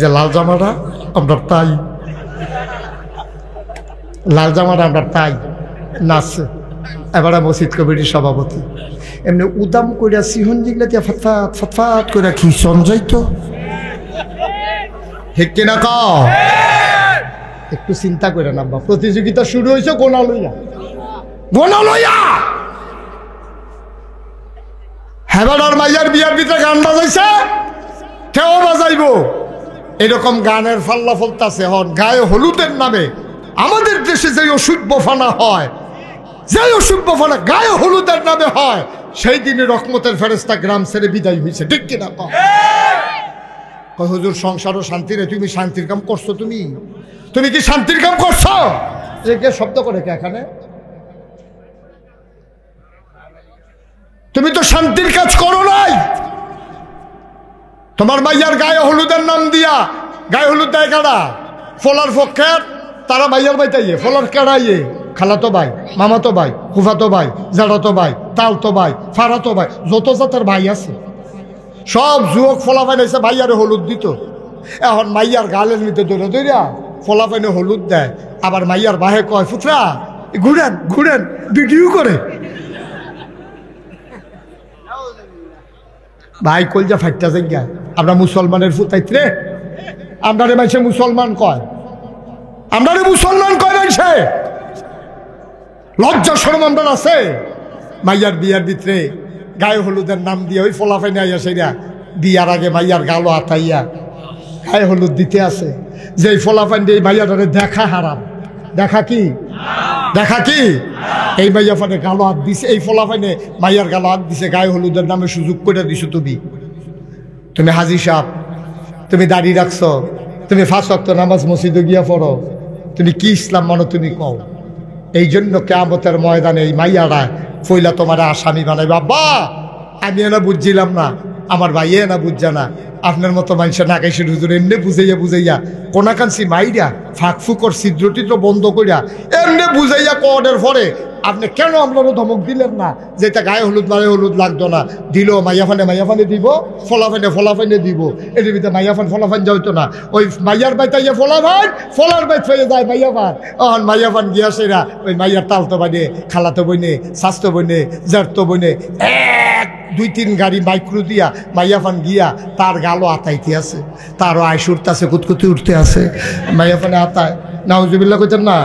যে লাল জামাটা আমরা তাই, লাল জামাটা আমরা তাই নাচছে। এবারে মসজিদ কমিটির সভাপতি এমনি উদাম কইরা সিহন জিগলা দিয়া ফটফাট ফটফাট কইরা কি সঞ্জয়তো ঠিক কিনা কও? একটু চিন্তা করে নামবা। প্রতিযোগিতা শুরু হয়েছে গোনা লইয়া, গোনা লইয়া। হেবাডার মাইয়ার বিয়ার ভিতরে গান বাজাইছে, কেউ বাজাইব। এরকম গানের ফাল্লা ফলতাছে। হন গায়ে হলুদের নামে আমাদের দেশে যে অসুখ বফানা হয়, যে অসুখ বফানা গায়ে হলুদের নামে হয়, সেই দিনে রহমতের ফেরেশতা গ্রাম ছেড়ে বিদায় হয়েছে। ঠিক কিনা কও? হুজুর সংসার ও শান্তি রে, তুমি শান্তির কাম করছো? তুমি তুমি কি শান্তির কাম করছো? কে শব্দ করে কে এখানে? তুমি তো শান্তির কাজ করো নাই। তোমার মাইয়ার গায়ে হলুদের নাম দিয়া, গায়ে হলুদ দেয় কারা? ফলার পক্ষের তারা মাইয়ার বাইতাইয়ে, ফলার কেড়াইয়ে খালাতো ভাই, মামাতো ভাই, ফুফাতো ভাই, জাড়াতো ভাই, তালতো ভাই, ফারাতো ভাই, যত জাতের ভাই আছে সব যুবক ফলা ফাইনাইছে ভাইয়ারে হলুদ দিত। এখন মাইয়ার গালের মধ্যে দৌড়ে দৌড়া ফলা ফাইনে হলুদ দেয়। আবার মাইয়ার বাহে কয়, ফুটরা ঘুরেন ঘুরেন, ভিডিও করে। ভাই কলজা ফাইটটা জায়গা, আমরা মুসলমানের ফুতাইত্রে, আমরারে মাইছে মুসলমান কয়, আমরারে মুসলমান কয় মাইছে। লজ্জা শরম আমরা আছে? মাইয়ার বিয়ার ভিতরে গায়ে হলুদের নাম দিয়ে ওই ফলা ফাইনে আইয়া সেরা বিয়ার আগে মাইয়ার গালো আতাইয়া গায়ে হলুদ দিতে আছে। যে ফলা ফাইন দিয়ে মাইয়াটারে দেখা হারাম। দেখা কি? দেখা কি? এই মাইয়া ফানে গালো হাত দিছে, এই ফলা ফাইনে মাইয়ার গালো হাত দিছে, গায়ে হলুদের নামে সুযোগ করে দিছো। তুমি হাজি সাহেব, তুমি দাড়ি রাখছো, তুমি 5 ওয়াক্ত নামাজ মসজিদে গিয়া পড়ো, তুমি কি ইসলাম মানো তুমি কও? এই জন্য কিয়ামতের ময়দানে এই মাইয়ারা ফইলা তোমার আসামি বানাইবে। আব্বা আমি এনা বুঝছিলাম না, আমার ভাই এনা বুঝছে না, আপনার মতো মানুষের নাকাইশের হুজুর এমনি বুঝাইয়া বুঝাইয়া কোনাকান্সি মাইরা ফাঁক ফুকর ছিদ্র টিদ্র বন্ধ করিয়া এমনি বুঝাইয়া কডের পরে আপনি কেন আপনারও ধমক দিলেন না যে এটা গায়ে হলুদ মারে হলুদ লাগতো না, দিল মাইয়া ফানে দিব, ফলা ফাইনে দিব। এর ভিতরে মাইয়া ফান ফলা ফান যাইতো না, ওই মাইয়ার বাইতাইয়া ফলা ফান, ফলার বাইত হয়ে যায় মাইয়া ফান। অহন মাইয়া ফান গিয়া সেরা ওই মাইয়ার তালতো বইনে, খালাতো বইনে, স্বাস্থ্য বইনে, জারতো বইনে 1-2-3 গাড়ি মাইক্রো দিয়া মাইয়া ফান গিয়া তার গালো আতাইতে আছে, তারও আয়স উঠতে কুতকুতি উঠতে আছে, মাইয়া ফানে আতায়। নাউজুবিল্লাহ কইতেন না?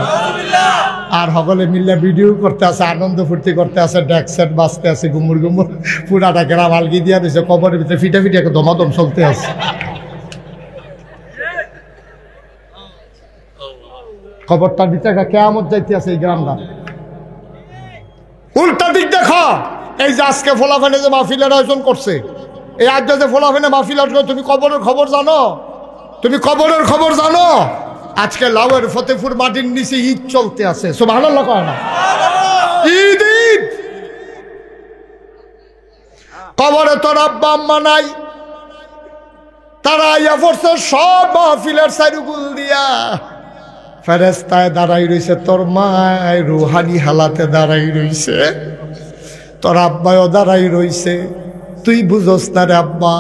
আর সকলে মিল্লা ভিডিও করতে আছে, আনন্দ ফুর্তি করতে আছে, ডেক সেট বাজতে আছে, গুমুর গুমুর পুরাটা গ্রাম আলগি দিয়া দিয়েছে। কবরের ভিতরে ফিটা ফিটা দমাদম চলতে আছে। কবরটার ভিতরে কেয়ামত যাইতে আছে এই গ্রামটা। উল্টা দিক দেখো, এই যে আজকে ফোলাফানে যে মাহফিলের আয়োজন করছে, এই আজ যে ফোলাফানে মাহফিল আসবে, তুমি কবরের খবর জানো? তুমি কবরের খবর জানো? আজকে লাউয়ের ফতেপুর মাটির নিচে ঈদ চলতে আছে। সুবহানাল্লাহ কয় না? ঈদ ঈদ। কবরে তোর আব্বা আম্মা নাই, তারা আইয়া পড়ছে সব মাহফিলের সাইরুগুল দিয়া। ফেরেশতায় দাঁড়াই রইছে, তোর মায় রুহানি হালাতে দাঁড়াই রইছে, তোর আব্বায়ও দাঁড়াই রইছে। তুই বুঝস না রে আব্বা,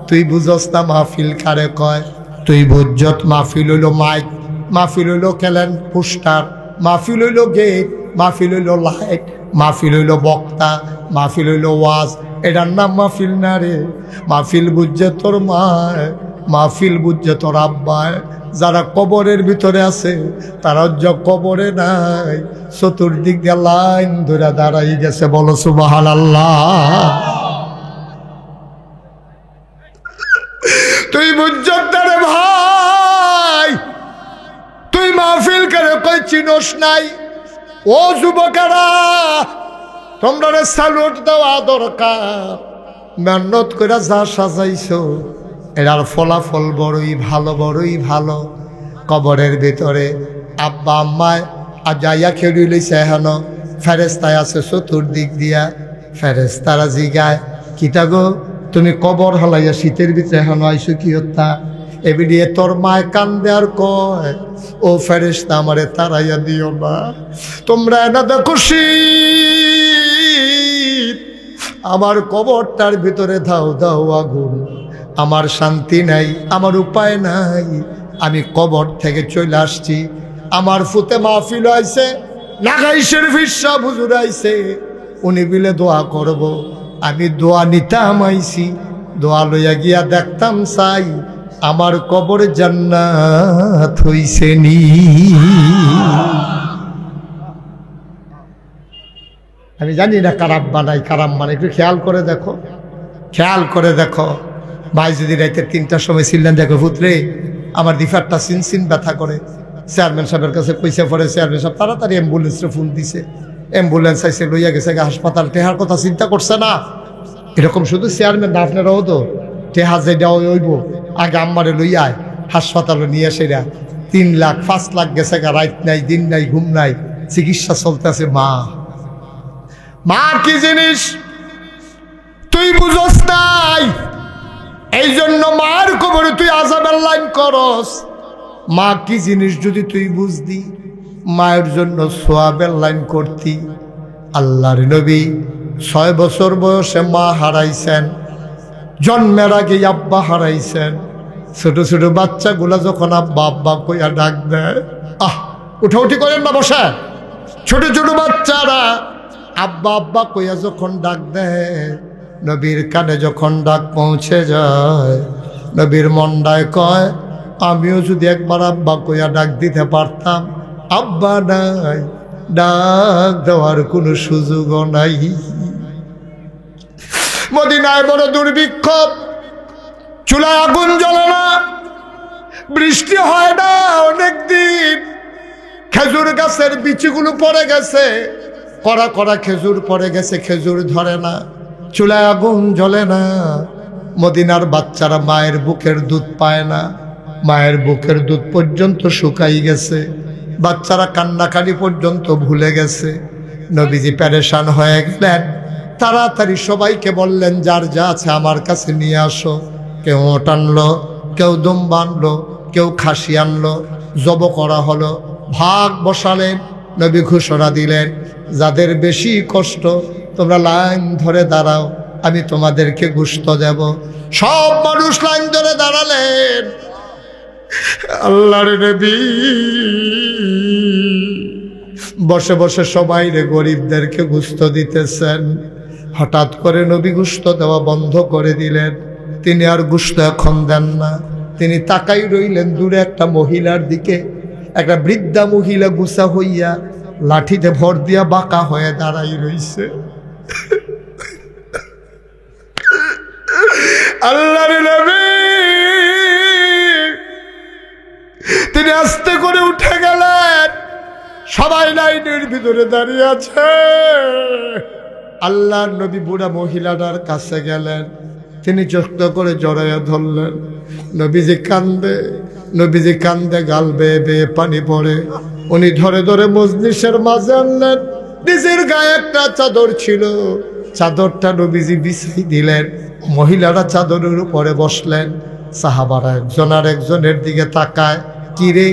তুই বুঝস না মাহফিল কারে কয়। তুই বুঝত মাহফিল হইল মাইক, মাহফিল হইল ক্যালেন পোস্টার, মাহফিল হইল গেট, মাহফিল হইল লাইট, মাহফিল হইল বক্তা, মাহফিল হইল ওয়াজ। এটার নাম মাহফিল না রে। মাহফিল বুঝছে তোর মায়, মাহফিল বুঝছে তোর আব্বায়। যারা কবরের ভিতরে আছে তারা কবরে নাই, চতুর্দিক দিয়ে লাইন ধরে দাঁড়াই গেছে। বলো সুবহানাল্লাহ। তুই বুঝছ রে ভাই, তুই মাহফিল করে কই চিনস নাই? ও যুবকেরা, তোমরা স্যালুট দেওয়া দরকার। মেহনত করে যা সাজাইছো এটার ফলাফল বড়ই ভালো, বড়ই ভালো। কবরের ভিতরে আব্বা আম্মায় যাইয়া খেলি লইছে, হেন ফেরেশতায় আছে চতুর্দিক দিয়া। ফেরেশতারা জিগায়, কিটা গো তুমি কবর হলাইয়া শীতের ভিতরে হেন আইসো কি হত্যা? এবিডিয়ে তোর মায় কান্দে আর কয়, ও ফেরেশতা আমারে তাড়াইয়া দিও না, তোমরা না দেখো শীত, আমার কবরটার ভিতরে দাও দাও আগুন, আমার শান্তি নাই, আমার উপায় নাই, আমি কবর থেকে চলে আসছি। আমার ফুতে মাহফিল হয়েছে, নাগাই শরীফের সাহেব হুজুর আইছে, উনি বিলে দোয়া করব। আমি দোয়া নিতাম আইছি, দোয়া লইয়া গিয়া দেখতাম চাই আমার কবর জান্নাত হইছে নি। আমি জানি না কারাম বানাই কারাম বানাই, একটু খেয়াল করে দেখো, খেয়াল করে দেখো। ভাই যদি রাইতে 3টার সময় ছিলেন, দেখো পুত্রে আমার দিফারটা সিনসিন ব্যথা করে, চেয়ারম্যান সাহেবের কাছে পয়সা পড়ে, চেয়ারম্যান সাহেব তাড়াতাড়ি অ্যাম্বুলেন্সে ফোন দিছে, অ্যাম্বুলেন্স আইসে লইয়া গেছে হাসপাতাল, টেহার কথা চিন্তা করছে না। এরকম শুধু চেয়ারম্যান না, আপনারাও তো টেহা যে দেওয়া হইব, আগে আম্মারে লইয়া হাসপাতালে নিয়ে সেরা 3 লাখ 5 লাখ গেছে, রাত নাই দিন নাই ঘুম নাই, চিকিৎসা চলতেছে। মা কি জিনিস তুই বুঝস নাই, এই জন্য মার কবরে তুই আযাবের লাইন করস। মা কি জিনিস যদি তুই বুঝতি, মায়ের জন্য সোয়াবের লাইন করতি। আল্লাহর নবী 6 বছর বয়সে মা হারাইছেন, জন্মের আগে আব্বা হারাইছেন। ছোট ছোট বাচ্চাগুলা যখন আব্বা আব্বা কইয়া ডাক দেয়, উঠাউঠি করেন না, বসে। ছোট ছোট বাচ্চারা আব্বা আব্বা কইয়া যখন ডাক দেয়, নবীর কানে যখন ডাক পৌঁছে যায়, নবীর মনটায় কয় আমিও যদি একবার আব্বা কইয়া ডাক দিতে পারতাম। আব্বা নাই, ডাক দেওয়ার কোনো সুযোগও নাই। মদিনায় বড় দুর্ভিক্ষ, চুলায় আগুন জ্বলে না, বৃষ্টি হয় না অনেক দিন, খেজুর গাছের বিচিগুলো পড়ে গেছে, কড়া কড়া খেজুর পড়ে গেছে, খেজুর ধরে না, চুলায় আগুন জ্বলে না। মদিনার বাচ্চারা মায়ের বুকের দুধ পায় না, মায়ের বুকের দুধ পর্যন্ত শুকাই গেছে, বাচ্চারা কান্নাকানি পর্যন্ত ভুলে গেছে। নবীজি পেরেশান হয়ে গেলেন, তাড়াতাড়ি সবাইকে বললেন যার যা আছে আমার কাছে নিয়ে আসো। কেউ ওট আনলো, কেউ দুম্বা আনলো, কেউ খাসি আনলো, জব করা হলো, ভাগ বসালেন। নবী ঘোষণা দিলেন, যাদের বেশি কষ্ট তোমরা লাইন ধরে দাঁড়াও, আমি তোমাদেরকে গোশত দেব। সব মানুষ লাইন ধরে দাঁড়ালেন। আল্লাহর নবী বসে বসে সবাই রে গরিবদেরকে গোশত দিতেছেন। হঠাৎ করে নবী গোশত দেওয়া বন্ধ করে দিলেন, তিনি আর গোশত এখন দেন না। তিনি তাকাই রইলেন দূরে একটা মহিলার দিকে, একটা বৃদ্ধা মহিলা গুছা হইয়া লাঠিতে ভর দিয়া বাঁকা হয়ে দাঁড়াই রইছে। আল্লাহর নবী তিনি আস্তে করে উঠে গেলেন, সবাই লাইনের ভিতরে দাঁড়িয়ে আছে। আল্লাহর নবী বুড়া মহিলাটার কাছে গেলেন, তিনি যত্ন করে জড়াইয়া ধরলেন। নবীজি কান্দে, নবীজি কান্দে, গাল বেয়ে বেয়ে পানি পড়ে। উনি ধরে ধরে মজলিসের মাঝে আনলেন। নিজের গায়ে একটা চাদর ছিল, চাদরটা নবীজি বিছাই দিলেন। মহিলারা চাদরের উপরে বসলেন। সাহাবারা একজন আর একজনের দিকে তাকায়, কিরে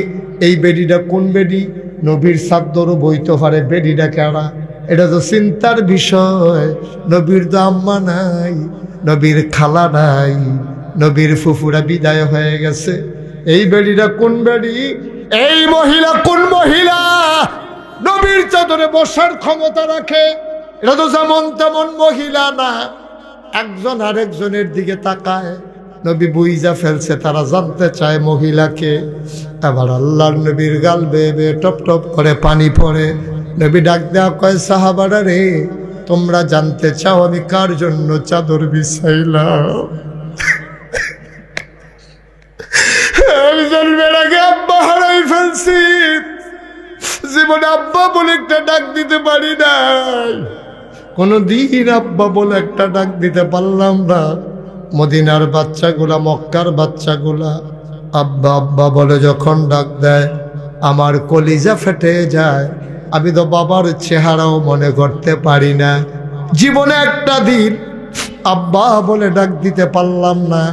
এই বেডিটা কোন বেডি? নবীর চাদরও বইতে পারে, বেডিটা কেনা? এটা তো চিন্তার বিষয়। নবীর তো আম্মা নাই, নবীর খালা নাই, নবীর ফুফুরা বিদায় হয়ে গেছে। এই বেডিটা কোন বেডি? এই মহিলা কোন মহিলা নবীর চাদরে বসার ক্ষমতা রাখে? এটা তো যেমন তেমন মহিলা না। একজন আরেকজনের দিকে তাকায়, নবী বুইজা ফেলছে, তারা জানতে চায় মহিলাকে। আবার আল্লাহর নবীর গাল বেয়ে বেয়ে টপ টপ করে পানি পড়ে। নবী ডাক দেওয়া কয়, সাহাবারা রে, তোমরা জানতে চাও আমি কার জন্য চাদর বিছাইলাম? জন্মের আগে আব্বা হারাই ফেলছি, জীবনে আব্বা বলে একটা ডাক দিতে পারি নাই, কোনদিন আব্বা বলে একটা ডাক দিতে পারলাম না। মদিনার বাচ্চাগুলা, মক্কার বাচ্চাগুলা আব্বা আব্বা বলে যখন ডাক দেয়, আমার কলিজা ফেটে যায়। আমি তো বাবার চেহারাও মনে করতে পারি না। জীবনে একটা দিন আব্বা বলে ডাক দিতে পারলাম না।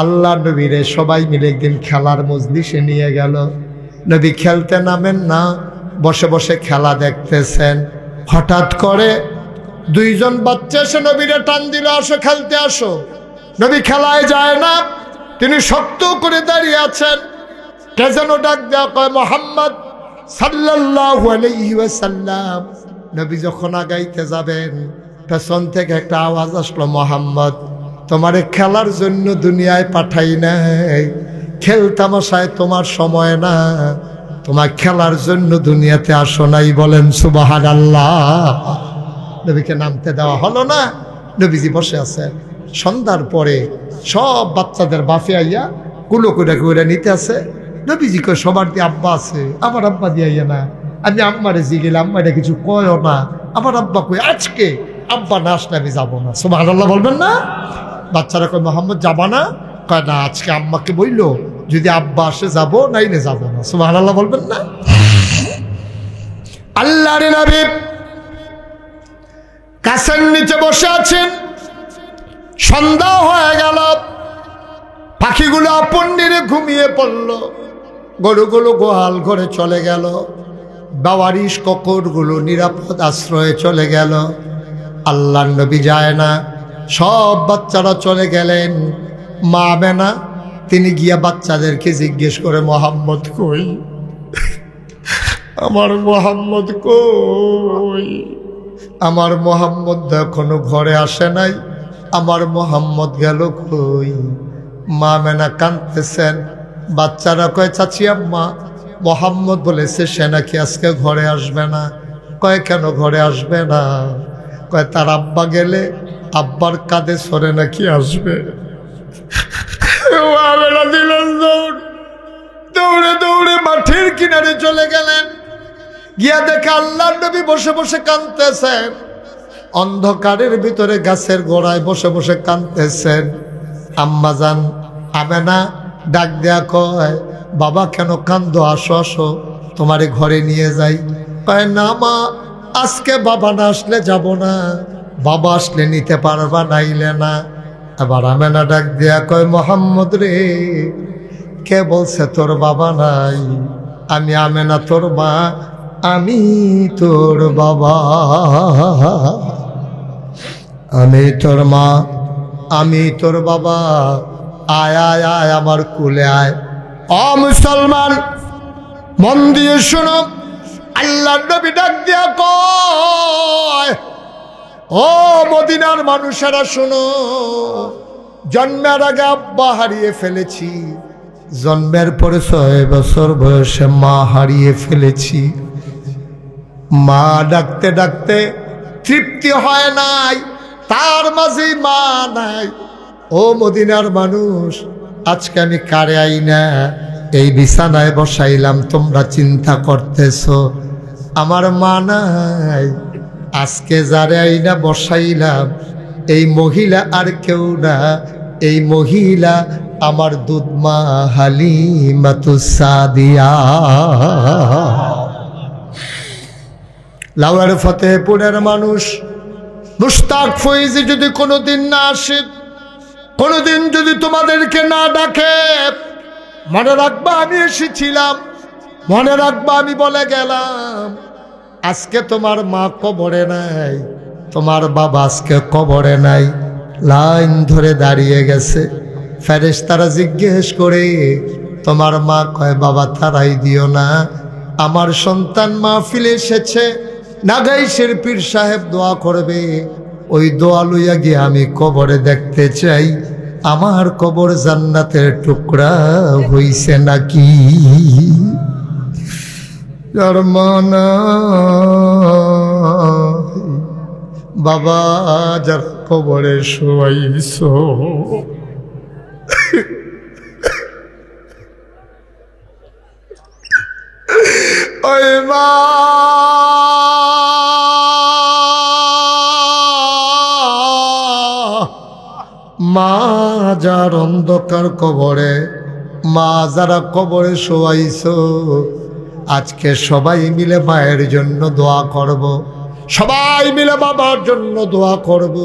আল্লাহ নবীরে সবাই মিলে একদিন খেলার মজলিসে নিয়ে গেল। নবী খেলতে নামেন না, বসে বসে খেলা দেখতেছেন। হঠাৎ করে দুইজন বাচ্চা এসে নবীরে টান দিল, আসো খেলতে আসো। নবী খেলায় যায় না, তিনি শক্ত করে দাঁড়িয়ে আছেন। কে যেন ডাক দেয়া কয় মুহাম্মদ সাল্লাল্লাহু আলাইহি ওয়াসাল্লাম। নবী যখন আগাইতে যাবেন, পেছন থেকে একটা আওয়াজ আসলো, মুহাম্মদ তোমারে খেলার জন্য দুনিয়ায় পাঠাই নাই, খেল তামাশায় তোমার সময় না, তোমার খেলার জন্য দুনিয়াতে আসো নাই। বলেন সুবহানাল্লাহ। নবীকে নামতে দেওয়া হলো না, নবীজি বসে আছেন। সন্ধ্যার পরে সব বাচ্চাদের বাফে আইয়া কুলো করে করে নিতে আছে। নবীজি কয় সবার দিয়ে আব্বা আছে, আমার আব্বা দিয়ে আইয়া না। আমি আম্মারে জিগেলে আম্মা এটা কিছু কয়ও না। আমার আব্বা কই আজকে আব্বা না আসলে আমি যাবো না। সুবহানাল্লাহ বলবেন না? বাচ্চারা কয় মোহাম্মদ যাবা না? কয় না, আজকে আম্মাকে বললো যদি আব্বা আসে যাবো, নাইলে যাবো না। সুবহানাল্লাহ বলবেন না? আল্লাহর নবী গাছের নিচে বসে আছেন। সন্ধ্যা হয়ে গেল, পাখিগুলো আপন নিরে ঘুমিয়ে পড়ল, গরুগুলো গোহাল ঘরে চলে গেল, বাওয়ারিশ ককরগুলো নিরাপদ আশ্রয়ে চলে গেল। আল্লাহর নবী যায় না, সব বাচ্চারা চলে গেলেন। মা আমেনা তিনি গিয়া বাচ্চাদেরকে জিজ্ঞেস করে মুহাম্মদ কই, আমার মুহাম্মদ কই, আমার মুহাম্মদ এখনো ঘরে আসে নাই, আমার মুহাম্মদ গেল কই? মা আমেনা কাঁদতেছেন। বাচ্চারা কয় চাচি আম্মা মুহাম্মদ বলেছে সে নাকি আজকে ঘরে আসবে না। কয় কেন ঘরে আসবে না? কয় তার আব্বা গেলে আব্বার কাঁধে সরে নাকি আসবে। দিলেন দৌড়, দৌড়ে দৌড়ে মাঠের কিনারে চলে গেলেন। গিয়া দেখে আল্লাহর নবী বসে বসে কাঁদতেছেন। অন্ধকারের ভিতরে গাছের গোড়ায় বসে বসে কাঁদতেছেন। আম্মাজান আমেনা ডাক দেয়া কয় বাবা কেন কান্দো, আসো আসো তোমারে ঘরে নিয়ে যাই। কয় না মা, আজকে বাবা না আসলে যাব না, বাবা আসলে নিতে পারবা, নাইলে না। আবার আমেনা ডাক দেয়া কয় মুহাম্মদ রে, কে বলছে তোর বাবা নাই? আমি আমেনা তোর মা, আমি তোর বাবা, আমি তোর মা, আমি তোর বাবা। আয় আয় আয় আমার কুলে আয়। ও মুসলমান মন দিয়ে শোনো, আল্লাহর নবী ডাক দিয়া কয় ও মদিনার মানুষেরা শোনো, জন্মের আগে আব্বা হারিয়ে ফেলেছি, জন্মের পরে 6 বছর বয়সে মা হারিয়ে ফেলেছি। মা ডাকতে ডাকতে তৃপ্তি হয় নাই, তার মাঝে মা নাই। ও মদিনার মানুষ, আজকে আমি কারে আইনা এই বিছানায় বসাইলাম, তোমরা চিন্তা করতেছ আমার মা নাই। আজকে যারে আইনা বসাইলাম এই মহিলা আর কেউ না, এই মহিলা আমার দুধমা হালিমাতুস সাদিয়া। লাউয়ার ফতেহপুরের মানুষ মুশতাক ফয়েজি যদি কোনোদিন না আসে, কোনোদিন যদি তোমাদেরকে না ডাকে, মনে রাখবা আমি এসেছিলাম, মনে রাখবা আমি বলে গেলাম। আজকে তোমার মা কবরে নাই, তোমার বাবা আজকে কবরে নাই, লাইন ধরে দাঁড়িয়ে গেছে। ফেরেশতারা জিজ্ঞেস করে তোমার মা? কয় বাবা তারাই দিও না, আমার সন্তান মাহফিলে এসেছে, নাগাইশের পীর সাহেব দোয়া করবে, ওই দোয়া লইয়া গিয়ে আমি কবরে দেখতে চাই আমার কবর জান্নাতের টুকরা হইছে নাকি। যার মানা বাবা যার কবরে শোয়াইছো, ওই মা মা যার অন্ধকার কবরে, মা যারা কবরে শোয়াইছো, আজকে সবাই মিলে মায়ের জন্য দোয়া করব, সবাই মিলে বাবার জন্য দোয়া করব।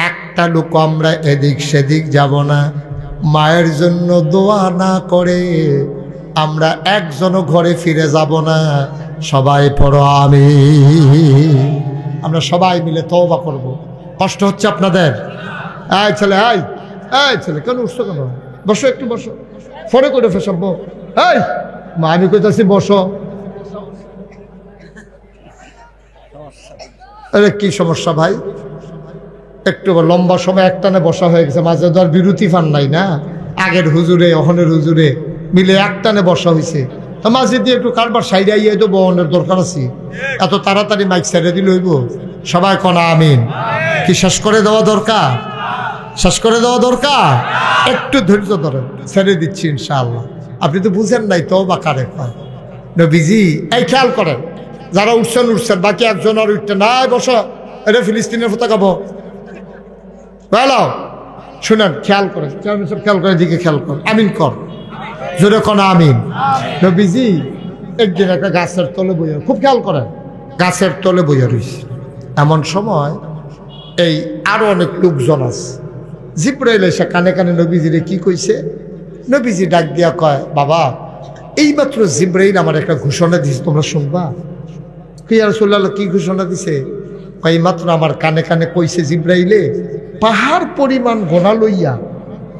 একটা লোক আমরা এদিক সেদিক যাব না, মায়ের জন্য দোয়া না করে আমরা একজনও ঘরে ফিরে যাব না। সবাই পড়ো আমিন। আমরা সবাই মিলে তওবা করব। কষ্ট হচ্ছে আপনাদের? আয় ছেলে আয়, এই ছেলে কেন উঠছো কেন? বসো, একটু বসো, ফরে করে ফেসাবো। এই মা, আমি কইতাছি বসো। আরে কি সমস্যা ভাই? একটু লম্বা সময় একটানে বসা হয়ে গেছে, মাঝে তো আর বিরতি ফান নাই না। আগের হুজুরে অহনের হুজুরে মিলে একটানে বসা হয়েছে, তো মাঝে দিয়ে একটু কারবার সাইডে আইয়ে তো বহনের দরকার আছে। এত তাড়াতাড়ি মাইক সাইডে দিলে হইব? সবাই কনা আমিন। কি শেষ করে দেওয়া দরকার? শেষ করে দেওয়া দরকার? একটু ধৈর্য ধরেন, ছেড়ে দিচ্ছি ইনশাআল্লাহ। আপনি তো বুঝেন নাই তো বা কারে কয় নবীজি। এই খেয়াল করেন, যারা উঠছেন উঠছেন, বাকি একজন আর উঠতে নাই। বসো, এটা ফিলিস্তিনের পতাকা বো। বলো, শুনেন, খেয়াল করেন, খেয়াল করে দিকে খেয়াল কর, আমিন কর, জোরে কোনা আমিন। নবীজি একদিন একটা গাছের তলে বইয়া, খুব খেয়াল করেন, গাছের তলে বইয়া রয়েছে। এমন সময় এই আরো অনেক লোকজন আছে। জিব্রাইল এসে কানে কানে নবীজিরে কি কইছে? নবীজি ডাক দিয়া কয়, বাবা এইমাত্র জিব্রাইল আমার একটা ঘোষণা দিছে, তোমরা শুনবা। কি ইয়া রাসূলুল্লাহ, কি ঘোষণা দিছে? এইমাত্র আমার কানে কানে কইছে জিব্রাইলে, পাহাড় পরিমাণ গোনা লইয়া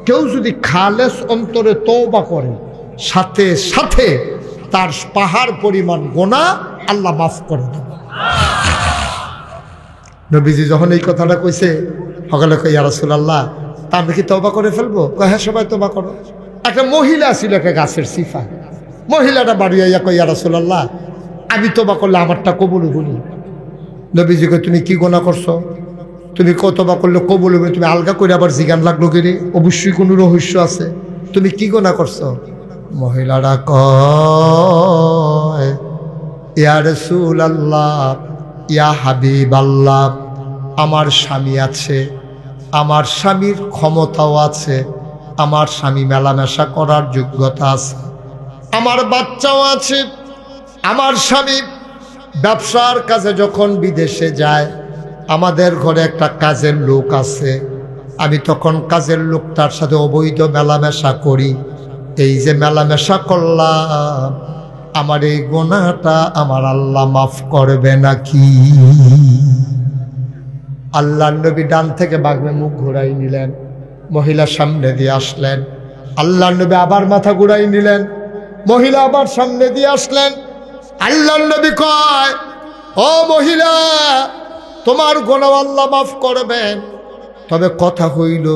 কেউ যদি খালেস অন্তরে তওবা করে, সাথে সাথে তার পাহাড় পরিমাণ গোনা আল্লাহ মাফ করে দেন। নবীজি যখন এই কথাটা কইছে, সকলে কই, ইয়া রাসূলুল্লাহ, তা আমি কি তওবা করে ফেলবো? কয়, হ্যাঁ সবাই তওবা করো। একটা মহিলা ছিল, একটা গাছের সিফা। মহিলাটা বাড়ি আইয়া কই, ইয়া রাসূলুল্লাহ, আমি তওবা করলে আমারটা কবুল হইনি। নবীজি কই, তুমি কি গোনা করছো? তুমি তওবা করলে কবুল হবে, তুমি আলগা করে আবার জিগান লাগলো কি রে? অবশ্যই কোনো রহস্য আছে, তুমি কি গোনা করছো? মহিলাটা কয়, ইয়া রাসূলুল্লাহ, ইয়া হাবিবাল্লাহ, আমার স্বামী আছে, আমার স্বামীর ক্ষমতাও আছে, আমার স্বামী মেলামেশা করার যোগ্যতা আছে, আমার বাচ্চাও আছে। আমার স্বামী ব্যবসার কাজে যখন বিদেশে যায়, আমাদের ঘরে একটা কাজের লোক আছে, আমি তখন কাজের লোকটার সাথে অবৈধ মেলামেশা করি। এই যে মেলামেশা করলাম, আমার এই গুনাহটা আমার আল্লাহ মাফ করবে নাকি? আল্লাহর নবী ডান থেকে বাগমে মুখ ঘুরাই নিলেন, মহিলা সামনে দিয়ে আসলেন। আল্লাহর নবী আবার মাথা ঘুরাই নিলেন, মহিলা আবার সামনে দিয়ে আসলেন। আল্লাহর নবী কয়, ও মহিলা, তোমার গুনাহ আল্লাহ মাফ করবেন, তবে কথা হইল,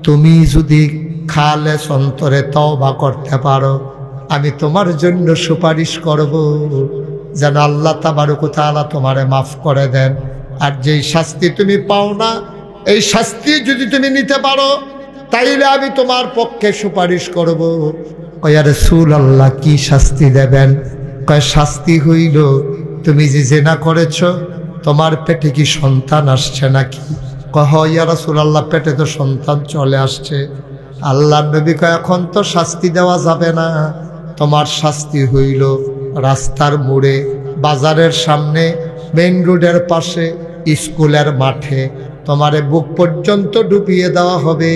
তুমি যদি খালেস অন্তরে তওবা করতে পারো, আমি তোমার জন্য সুপারিশ করব যেন আল্লাহ তাবারক ওয়া তাআলা তোমারে মাফ করে দেন। আর যেই শাস্তি তুমি পাও না, এই শাস্তি যদি তুমি নিতে পারো, তাইলে আমি তোমার পক্ষে সুপারিশ করব। কয়, ইয়া রাসূলুল্লাহ, কি শাস্তি দেবেন? কয়, শাস্তি হইল, তুমি যে জিনা করেছো, তোমার পেটে কি সন্তান আসছে নাকি? কয়, ইয়া রাসূলুল্লাহ, পেটে তো সন্তান চলে আসছে। আল্লাহর নবী কয়, এখন তো শাস্তি দেওয়া যাবে না, তোমার শাস্তি হইল রাস্তার মোড়ে, বাজারের সামনে, মেইন রোডের পাশে, স্কুলের মাঠে তোমারে বুক পর্যন্ত ডুবিয়ে দেওয়া হবে।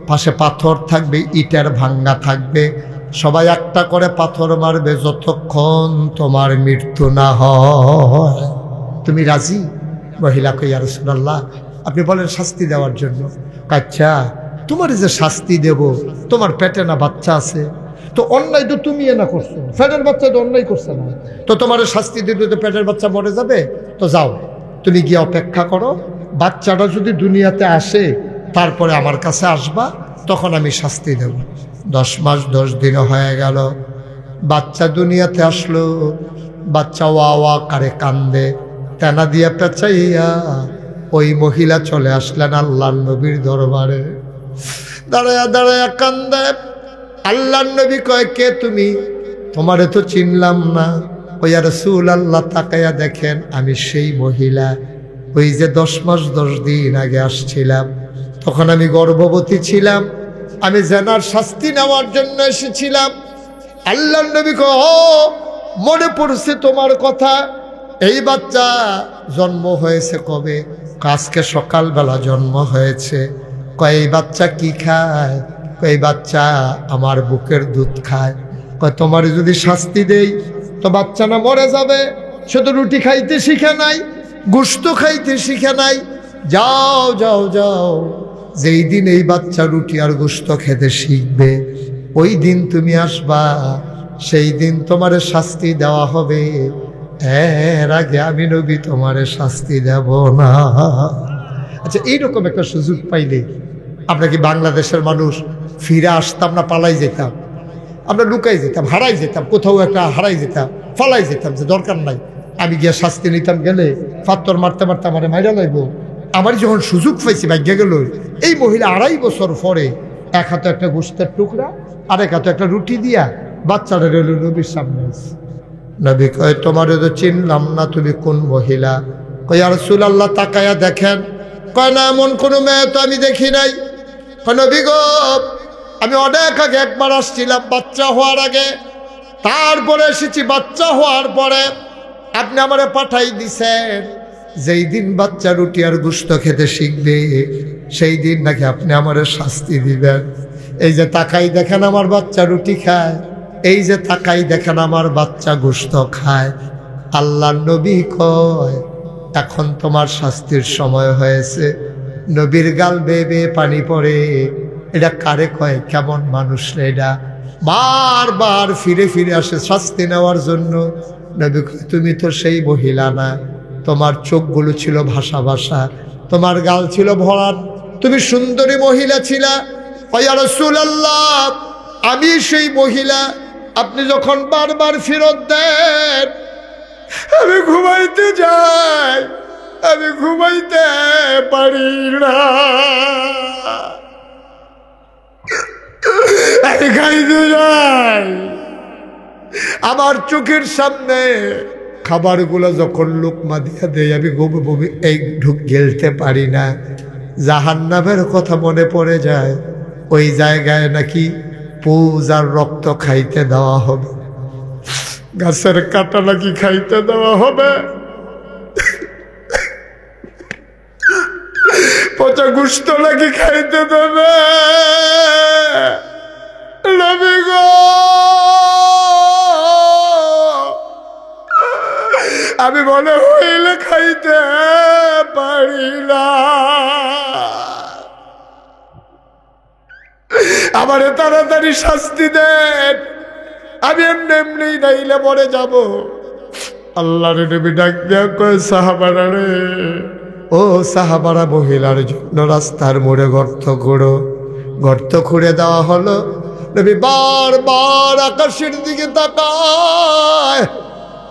পাশে পাথর থাকবে, ইটের ভাঙ্গা থাকবে, সবাই একটা করে পাথর মারবে যতক্ষণ তোমার মৃত্যু না হয়। তুমি রাজি? মহিলা কই, ইয়া রাসূলুল্লাহ, আপনি বলেন শাস্তি দেওয়ার জন্য। আচ্ছা, তোমার যে শাস্তি দেব, তোমার পেটে না বাচ্চা আছে, তো অন্যায় তো তুমি না করছো, পেটের বাচ্চা তো অন্যায় করছে না, তো তোমার শাস্তি দিতে তো পেটের বাচ্চা মরে যাবে। তো যাও, তুমি গিয়ে অপেক্ষা করো, বাচ্চাটা যদি দুনিয়াতে আসে তারপরে আমার কাছে আসবা, তখন আমি শাস্তি দেব। 10 মাস 10 দিন হয়ে গেল, বাচ্চা দুনিয়াতে আসলো। বাচ্চা ওয়া ওয়া করে কান্দে, তেনা দিয়া পেঁচাইয়া ওই মহিলা চলে আসলেন আল্লাহর নবীর দরবারে। দাঁড়ায়া দাঁড়ায়া কান্দে। আল্লাহর নবী কয়, কে তুমি? তোমারে তো চিনলাম না। ও ইয়া রাসূলুল্লাহ, তাকায়া দেখেন, আমি সেই মহিলা, ওই যে 10 মাস 10 দিন আগে আসছিলাম, তখন আমি গর্ভবতী ছিলাম, আমি জেনার শাস্তি নেওয়ার জন্য এসেছিলাম। আল্লাহর নবী কয়, ও মনে পড়ছে তোমার কথা। এই বাচ্চা জন্ম হয়েছে কবে? আজকে সকালবেলা জন্ম হয়েছে। কয়, এই বাচ্চা কি খায়? এই বাচ্চা আমার বুকের দুধ খায়। কয়, তোমার যদি শাস্তি দেই তো বাচ্চা না মরে যাবে? সে তো রুটি খাইতে শিখে নাই, গোশত খাইতে শিখে নাই। যাও যাও যাও, যেই দিন এই বাচ্চা রুটি আর গোশত খেতে শিখবে ওই দিন তুমি আসবা, সেই দিন তোমার শাস্তি দেওয়া হবে, এর আগে আমি নবী তোমার শাস্তি দেব না। আচ্ছা, এইরকম একটা সুযোগ পাইলে আমরা কি বাংলাদেশের মানুষ ফিরে আসতাম না পালাই যেতাম? আমরা লুকাই যেতাম, হারাই যেতাম, কোথাও একটা হারাই যেতাম, ফালাই যেতাম, যে দরকার নাই, আমি গিয়ে শাস্তি নিতাম, গেলে ফাত্তর মারতে মারতে আমার মাইরা লাগব। আমার যখন সুযোগ পাইছি ভাগ্যে গেল, এই মহিলা 2.5 বছর পরে এক হাতে একটা গোশতের টুকরা আর এক হাতে একটা রুটি দিয়া বাচ্চাটা রইল নবীর সামনে। নবী কয়, তোমারও তো চিনলাম না, তুমি কোন মহিলা? কয়, ইয়া রাসূলুল্লাহ তাকায়া দেখেন। কয়, না, এমন কোনো মেয়ে তো আমি দেখি নাই। কয়, নবী গো, আমি অনেক আগে একবার আসছিলাম বাচ্চা হওয়ার আগে, তারপরে এসেছি বাচ্চা হওয়ার পরে। আপনি আমারে পাঠাই দিছেন, যেই দিন বাচ্চা রুটি আর গোশত খেতে শিখবে সেই দিন নাকি আপনি আমারে শাস্তি দিবেন। এই যে তাকাই দেখেন আমার বাচ্চা রুটি খায়, এই যে তাকাই দেখেন আমার বাচ্চা গোশত খায়। আল্লাহর নবী কয়, এখন তোমার শাস্তির সময় হয়েছে। নবীর গাল বেয়ে বেয়ে পানি পড়ে। এটা কারে কয়? কেমন মানুষ রে এটা? বারবার ফিরে ফিরে আসে শাস্তি নেওয়ার জন্য। নবী কয়, তুমি তো সেই মহিলা না, তোমার চোখগুলো ছিল ভাষা ভাষা, তোমার গাল ছিল ভরাট, তুমি সুন্দরী মহিলা ছিলা। ইয়া রাসূলুল্লাহ, আমি সেই মহিলা। আপনি যখন বারবার ফেরত দেন, আমি ঘুমাইতে যাই, আমি ঘুমাইতে পারি না, আমি খাইতে যাই। আমার চোখের সামনে খাবারগুলো যখন লোকমা দিয়া দেয়, আমি বমি এই ঢুক গেলতে পারি না। জাহান্নামের কথা মনে পড়ে যায়। ওই জায়গায় নাকি পূজার রক্ত খাইতে দেওয়া হবে, গাছের কাটা নাকি খাইতে দেওয়া হবে, পচা গোশত নাকি খাইতে দেবে। নবী গো, আমি মনে হইলে খাইতে পারি না, আমারে তাড়াতাড়ি শাস্তি দেন, আমি এমনি এমনি নাইলে মরে যাব। আল্লাহর নবী ডাক দিয়া কয়, সাহাবারা রে, ও সাহাবারা, মহিলার জন্য রাস্তার মোড়ে গর্ত করো। গর্ত খুঁড়ে দেওয়া হলো। নবী বারবার আকাশের দিকে তাকায়।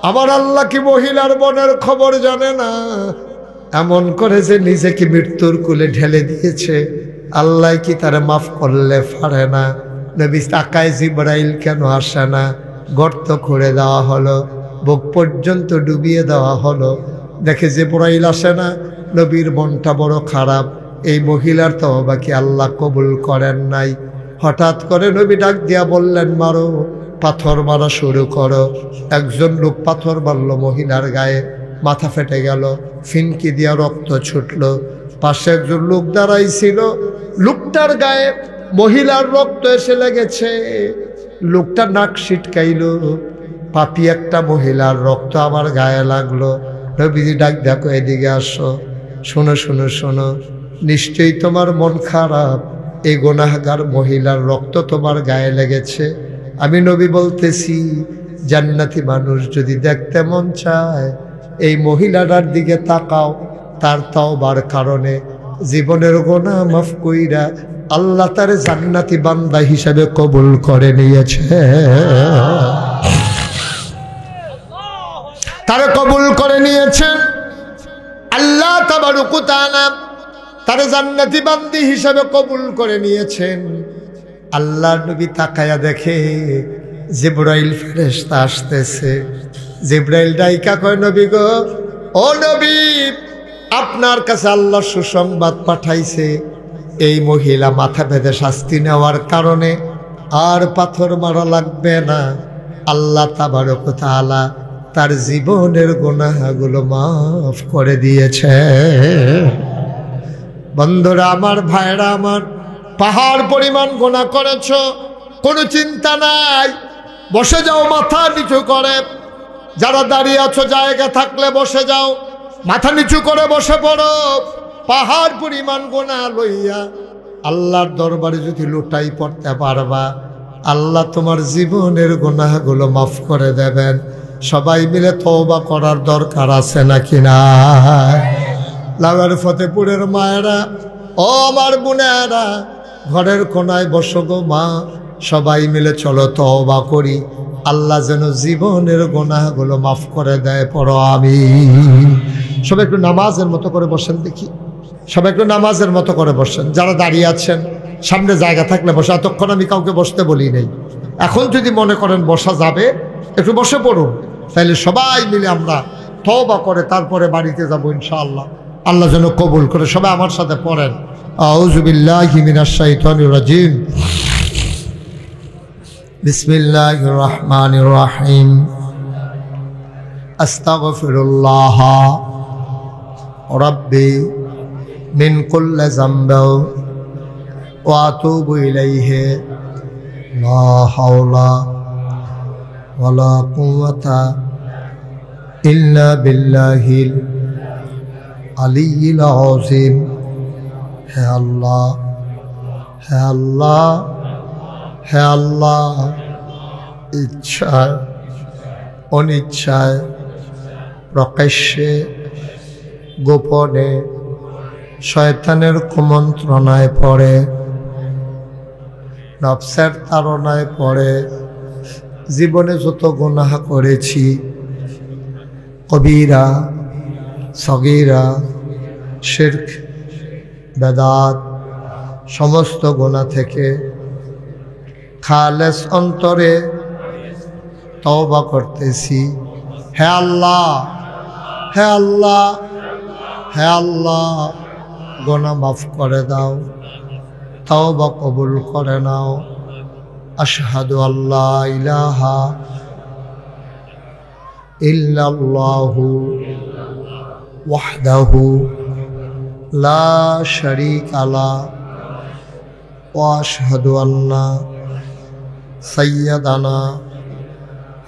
আমার আল্লাহ কি মহিলার মনের খবর জানে না? এমন করে যে নিজেকে মৃত্যুর কোলে ঢেলে দিয়েছে, আল্লাহ কি তারা মাফ করলে পারে না? নবী তাকায়, জিবরাইল কেন আসে না? গর্ত খুঁড়ে দেওয়া হলো, বুক পর্যন্ত ডুবিয়ে দেওয়া হলো, দেখে জিবরাইল আসে না। নবীর মনটা বড় খারাপ, এই মহিলার তওবা কি আল্লাহ কবুল করেন নাই? হঠাৎ করে নবী ডাক দিয়া বললেন, মারো, পাথর মারা শুরু করো। একজন লোক পাথর মারল মহিলার গায়ে, মাথা ফেটে গেল, ফিনকি দিয়া রক্ত ছুটল। পাশে একজন লোক দাঁড়াইছিল, লোকটার গায়ে মহিলার রক্ত এসে লেগেছে। লোকটা নাক ছিটকাইল, পাপি একটা মহিলার রক্ত আমার গায়ে লাগলো। নবীজি ডাক দেখো, এদিকে আসো, শোনো শোনো শোনো, নিশ্চয়ই তোমার মন খারাপ, এই গুনাহগার মহিলার রক্ত তোমার গায়ে লেগেছে। আমি নবী বলতেছি, জান্নাতি মানুষ যদি দেখতে মন চায়, এই মহিলাটার দিকে তাকাও, তার তওবার কারণে জীবনের গুনাহ মাফ কইরা আল্লাহ তার জান্নাতি বান্দা হিসাবে কবুল করে নিয়েছে, তারে কবুল করে নিয়েছেন আল্লাহ তাবারক ওয়া তাআলা, তারে জান্নাতি বান্দি হিসাবে কবুল করে নিয়েছেন। আল্লাহর নবী তাকায়া দেখে জিবরাইল ফেরেশতা আসতেছে। জিবরাইল ডাইকা কয়, নবী গো, ও নবী, আপনার কাছে আল্লাহ সুসংবাদ পাঠাইছে, এই মহিলা মাথা বেঁধে শাস্তি নেওয়ার কারণে আর পাথর মারা লাগবে না। আল্লাহ তাবারক ওয়া তাআলা তার জীবনের গুনাহগুলো মাফ করে দিয়েছে। বন্ধুরা আমার, ভাইরা আমার, পাহাড় পরিমাণ গুনাহ করেছ, কোনো চিন্তা নাই, বসে যাও মাথা নিচু করে। যারা দাঁড়িয়ে আছো, জায়গা থাকলে বসে যাও, মাথা নিচু করে বসে পড়ো। পাহাড় পরিমাণ গুনাহ লইয়া আল্লাহর দরবারে যদি লুটাই পড়তে পারবা, আল্লাহ তোমার জীবনের গুনাহগুলো মাফ করে দেবেন। সবাই মিলে তওবা করার দরকার আছে নাকি না? লাগার ফতেপুরের মায়েরা, ও আমার বোনেরা, ঘরের কোনায় বসো গো মা, সবাই মিলে চলো তওবা করি, আল্লাহ যেন জীবনের গুনাহগুলো মাফ করে দেয়। পড়ো আমিন। সবাই একটু নামাজের মতো করে বসেন দেখি, সবাই একটু নামাজের মতো করে বসেন। যারা দাঁড়িয়ে আছেন সামনে জায়গা থাকলে বসে, এতক্ষণ আমি কাউকে বসতে বলি নেই। এখন যদি মনে করেন বসা যাবে, একটু বসে পড়ুন, তাহলে সবাই মিলে আমরা তওবা করে তারপরে বাড়িতে যাবো ইনশাআল্লাহ। আল্লাহ যেন কবুল করে। সবাই আমার সাথে পড়েন, আউযু বিল্লাহি মিনাশ শাইতানির রাজিম, বিসমিল্লাহির রহমানির রহিম, আস্তাগফিরুল্লাহ রাব্বি মিন কুল্লি যামবিন ওয়া আতুবু ইলাইহি, লা হাওলা ওয়ালা কুওয়াতা ইল্লা বিল্লাহিল আলিয়্যিল আযীম। হে আল্লাহ, হে আল্লাহ, হে আল্লাহ, ইচ্ছায় অনিচ্ছায়, প্রকাশ্যে গোপনে শয়তানের কুমন্ত্রণায় পড়ে, নফসের তাড়নায় পড়ে জীবনে যত গুনাহ করেছি, কবিরা সগীরা, শিরক, বেদাত, সমস্ত গুনাহ থেকে খালেস অন্তরে তওবা করতেছি। হে আল্লাহ, হে আল্লাহ, হে আল্লাহ, গুনাহ মাফ করে দাও, তওবা কবুল করে নাও। আশহাদু আল্লা ইলাহা ইল্লাল্লাহু ওয়াহদাহু লা শারীকা লাহু ওয়া আশহাদু আন্না সাইয়্যিদানা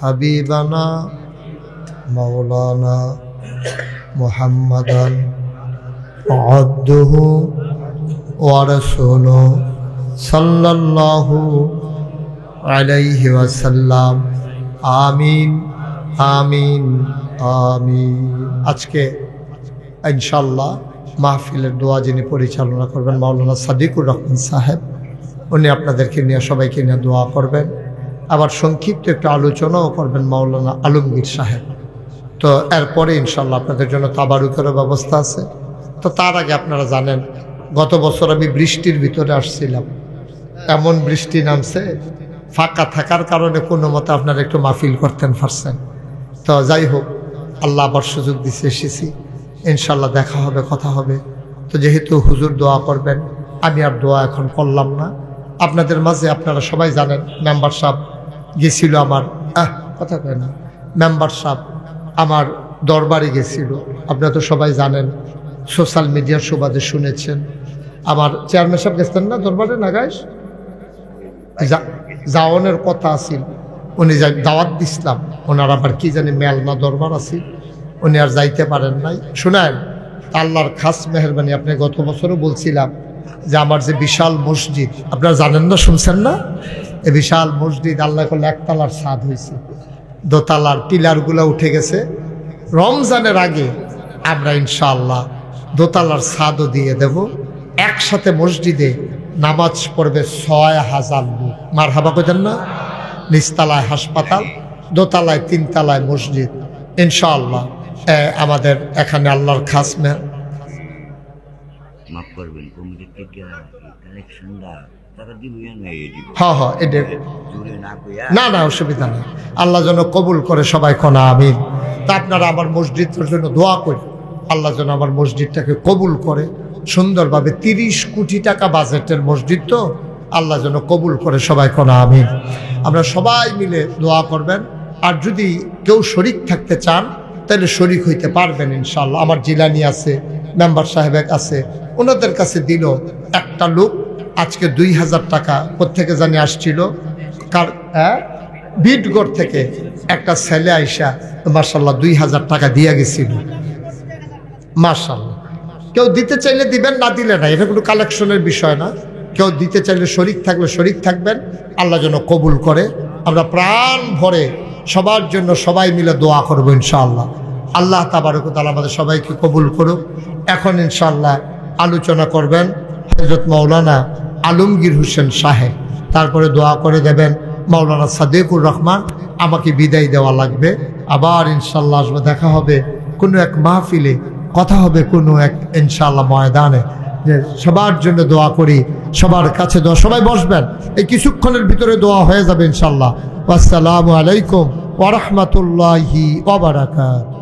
হাবিবানা মাওলানা মুহাম্মাদান আবদুহু ওয়া রাসূলুহু সাল্লাল্লাহু আলাইহি ওয়াসাল্লাম। আমিন, আমিন, আমিন। আজকে ইনশাআল্লাহ মাহফিলের দোয়া যিনি পরিচালনা করবেন মাওলানা সাদিকুর রহমান সাহেব, উনি আপনাদেরকে নিয়ে সবাইকে নিয়ে দোয়া করবেন। আবার সংক্ষিপ্ত একটু আলোচনাও করবেন মাওলানা আলমগীর সাহেব। তো এরপরে ইনশাআল্লাহ আপনাদের জন্য তাবারুকেরও ব্যবস্থা আছে। তো তার আগে আপনারা জানেন গত বছর আমি বৃষ্টির ভিতরে আসছিলাম, এমন বৃষ্টি নামছে, ফাঁকা থাকার কারণে কোনো মতে আপনারা একটু মাহফিল করতেন পারছেন। তো যাই হোক, আল্লাহ আবার সুযোগ দিতে এসেছি, ইনশাল্লাহ দেখা হবে, কথা হবে। তো যেহেতু হুজুর দোয়া করবেন, আমি আর দোয়া এখন করলাম না। আপনাদের মাঝে আপনারা সবাই জানেন মেম্বার সাহেব গেছিল আমার, কথা কয় না, মেম্বার সাহেব আমার দরবারে গেছিল। আপনারা তো সবাই জানেন, সোশ্যাল মিডিয়ার সুবাদে শুনেছেন। আমার চেয়ারম্যান সাহেব গেছেন না দরবারে, নাগাইশ যাওয়ানের কথা আছিল, উনি দাওয়াত দিছিলাম, ওনার আবার কি জানি মেলনা দরবার আছিল, উনি আর যাইতে পারেন নাই। শুনেন, আল্লাহর খাস মেহরবানি, আপনি গত বছরও বলছিলাম যে আমার যে বিশাল মসজিদ, আপনারা জানেন না, শুনছেন না, এই বিশাল মসজিদ আল্লাহ করলে একতলার ছাদ হয়েছে, দোতলার পিলারগুলো উঠে গেছে। রমজানের আগে আমরা ইনশাআল্লাহ দোতলার ছাদও দিয়ে দেব। একসাথে মসজিদে নামাজ পড়বে ৬,০০০ লোক। মারহাবা কইতেন না? নিচতলায় হাসপাতাল, দোতলায় ৩ তলায় মসজিদ ইনশাআল্লাহ। আমাদের এখানে আল্লাহর খাস মেহর, মাফ করবেন, কমিটি থেকে কালেকশনটা টাকা দিবেন না? হ্যাঁ হ্যাঁ, এটা জোরে না কইয়া, না না, অসুবিধা নেই। আল্লাহ যেন কবুল করে, সবাই কোনা আমিন। তা আপনারা আমার মসজিদের জন্য দোয়া করি, আল্লাহ যেন আমার মসজিদটাকে কবুল করে সুন্দরভাবে। 30 কোটি টাকা বাজেটের মসজিদ, তো আল্লাহ যেন কবুল করে, সবাই কোনা আমিন। আমরা সবাই মিলে দোয়া করবেন। আর যদি কেউ শরিক থাকতে চান তাহলে শরিক হইতে পারবেন ইনশাআল্লাহ। আমার জিলানি আছে, মেম্বার সাহেব আছে, ওনাদের কাছে দিল। একটা লোক আজকে 2000 টাকা কোত্থেকে জানি আসছিল, বিটগড় থেকে একটা ছেলে আইসা মাশাআল্লাহ 2000 টাকা দিয়ে গেছিল। মাশাআল্লাহ, কেউ দিতে চাইলে দিবেন, না দিলে না, এটা কোনো কালেকশনের বিষয় না। কেউ দিতে চাইলে শরিক থাকলে শরিক থাকবেন, আল্লাহ যেন কবুল করে। আমরা প্রাণ ভরে সবার জন্য সবাই মিলে দোয়া করবো ইনশাআল্লাহ। আল্লাহ তাবারক ওয়া তাআলা আমাদের সবাইকে কবুল করুক। এখন ইনশাআল্লাহ আলোচনা করবেন হযরত মাওলানা আলমগীর হোসেন সাহেব, তারপরে দোয়া করে দেবেন মাওলানা সাদেকুর রহমান। আমাকে বিদায় দেওয়া লাগবে, আবার ইনশাআল্লাহ আসবো, দেখা হবে কোনো এক মাহফিলে, কথা হবে কোনো এক ইনশাআল্লাহ ময়দানে। যে সবার জন্য দোয়া করি, সবার কাছে দোয়া, সবাই বসবেন, এই কিছুক্ষণের ভিতরে দোয়া হয়ে যাবে ইনশাআল্লাহ। আসসালামু আলাইকুম ওয়া রাহমাতুল্লাহি ওয়া বারাকাতুহু।